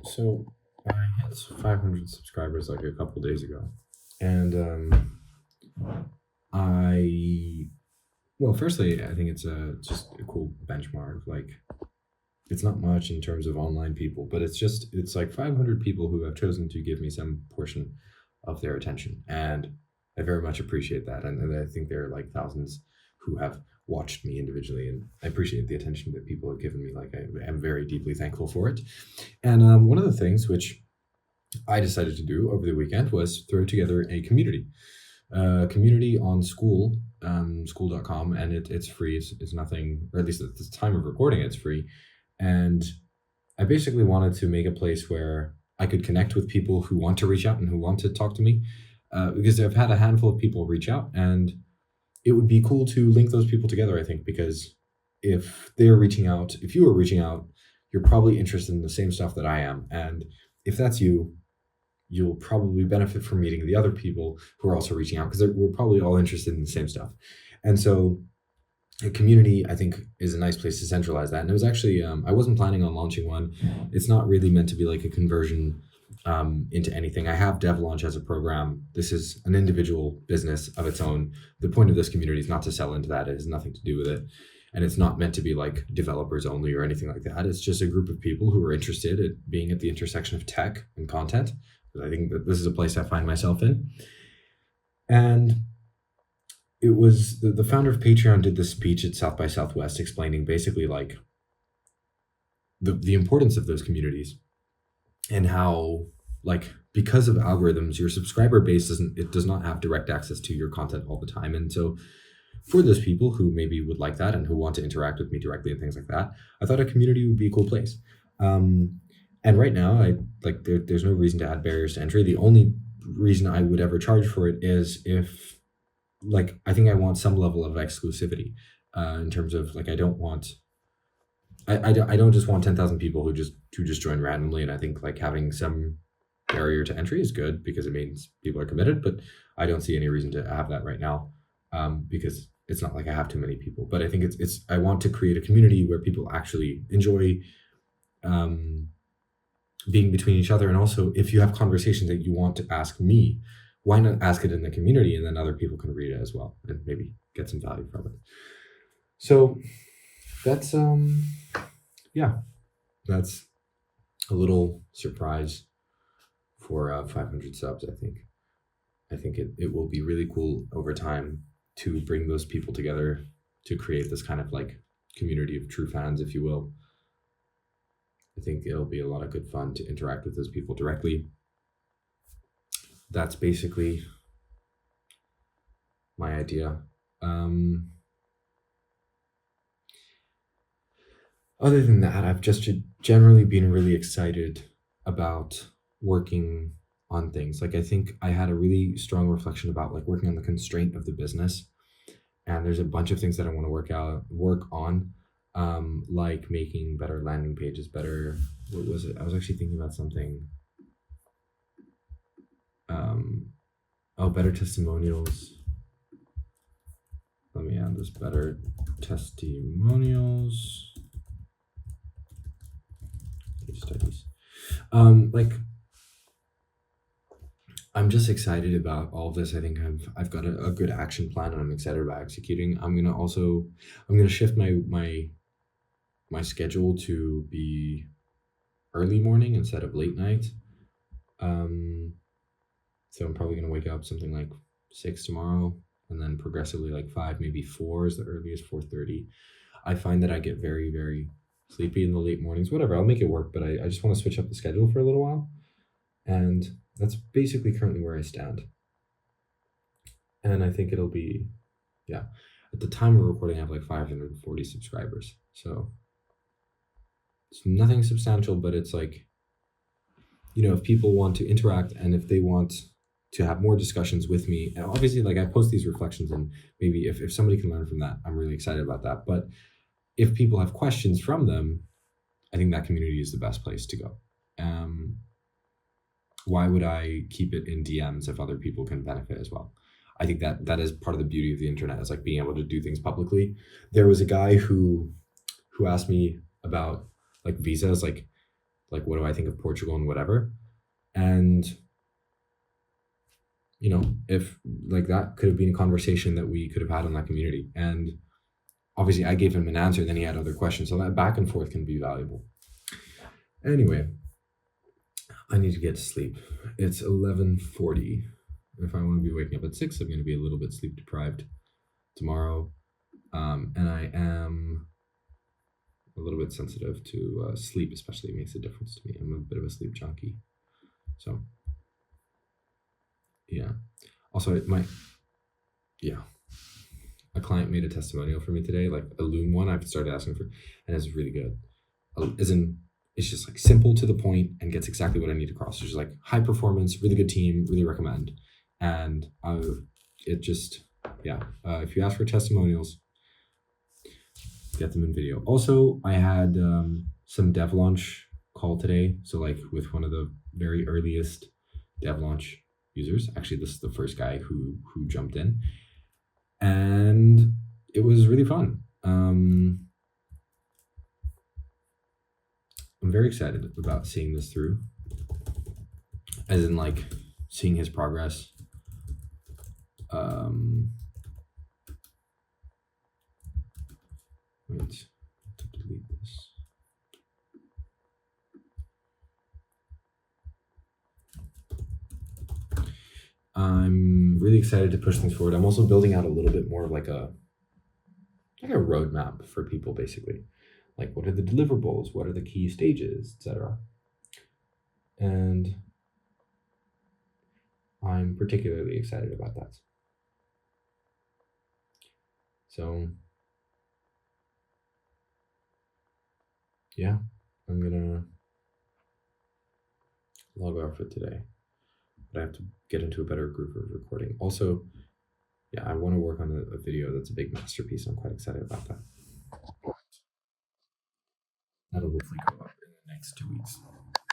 So I hit 500 subscribers like a couple days ago, and I well, firstly, I think it's just a cool benchmark. Like, it's not much in terms of online people, but it's like 500 people who have chosen to give me some portion of their attention, and I very much appreciate that. And I think there are like thousands who have watched me individually, and I appreciate the attention that people have given me. Like, I am very deeply thankful for it. And one of the things which I decided to do over the weekend was throw together a community on school.com, and it's free. It's nothing, or at least at the time of recording, it's free. And I basically wanted to make a place where I could connect with people who want to reach out and who want to talk to me, because I've had a handful of people reach out, and it would be cool to link those people together, I think, because if you are reaching out, you're probably interested in the same stuff that I am. And if that's you, you'll probably benefit from meeting the other people who are also reaching out, because we're probably all interested in the same stuff. And so a community, I think, is a nice place to centralize that. And it was actually, I wasn't planning on launching one. It's not really meant to be like a conversion into anything. I have DevLaunch as a program. This is an individual business of its own. The point of this community is not to sell into that. It has nothing to do with it. And it's not meant to be like developers only or anything like that. It's just a group of people who are interested in being at the intersection of tech and content. I think that this is a place I find myself in. And it was the founder of Patreon did this speech at South by Southwest explaining basically like the importance of those communities, and how, like, because of algorithms, your subscriber base does not have direct access to your content all the time. And so for those people who maybe would like that and who want to interact with me directly and things like that, I thought a community would be a cool place. And right now, there's no reason to add barriers to entry. The only reason I would ever charge for it is if, like, I think I want some level of exclusivity, in terms of, like, I don't just want 10,000 people who just join randomly. And I think, like, having some barrier to entry is good because it means people are committed. But I don't see any reason to have that right now, because it's not like I have too many people. But I think I want to create a community where people actually enjoy being between each other. And also, if you have conversations that you want to ask me, why not ask it in the community, and then other people can read it as well and maybe get some value from it. So that's that's a little surprise for 500 subs. I think it will be really cool over time to bring those people together to create this kind of like community of true fans, if you will. I think it'll be a lot of good fun to interact with those people directly. That's basically my idea. Other than that, I've just generally been really excited about working on things. Like, I think I had a really strong reflection about like working on the constraint of the business. And there's a bunch of things that I want to work on, like making better landing pages, better, what was it? I was actually thinking about something. Better testimonials. Let me add this: better testimonials. Case studies. Like, I'm just excited about all of this. I think I've got a good action plan, and I'm excited about executing. I'm gonna shift my schedule to be early morning instead of late night. So I'm probably gonna wake up something like 6 tomorrow, and then progressively like 5, maybe 4 is the earliest, 4:30. I find that I get very, very sleepy in the late mornings. Whatever, I'll make it work, but I just want to switch up the schedule for a little while. And that's basically currently where I stand. And I think it'll be, at the time of recording, I have like 540 subscribers. So it's nothing substantial, but it's like, if people want to interact and if they want to have more discussions with me, and obviously, like, I post these reflections, and maybe if somebody can learn from that, I'm really excited about that. But if people have questions from them, I think that community is the best place to go. Why would I keep it in DMs if other people can benefit as well? I think that is part of the beauty of the internet, is like being able to do things publicly. There was a guy who asked me about like visas, like like what do I think of Portugal and whatever. And if like that could have been a conversation that we could have had in that community. And obviously I gave him an answer, then he had other questions. So that back and forth can be valuable. Anyway, I need to get to sleep. It's 11:40. If I want to be waking up at 6, I'm going to be a little bit sleep deprived tomorrow. And I am a little bit sensitive to sleep, especially. It makes a difference to me. I'm a bit of a sleep junkie. So, yeah. Also, a client made a testimonial for me today, like a Loom one. I've started asking for, and it's really good. It's just like simple to the point and gets exactly what I need across. It's just like high performance, really good team, really recommend. And if you ask for testimonials, get them in video. Also, I had some dev launch call today. So like with one of the very earliest dev launch users. Actually, this is the first guy who jumped in. And it was really fun. I'm very excited about seeing this through. As in like seeing his progress. Wait, to delete this. I'm really excited to push things forward. I'm also building out a little bit more of like a roadmap for people, basically. Like, what are the deliverables? What are the key stages, etc. And I'm particularly excited about that. So, yeah, I'm gonna log off for today. But I have to get into a better groove of recording. Also, yeah, I want to work on a video that's a big masterpiece. I'm quite excited about that. That'll hopefully go up in the next 2 weeks.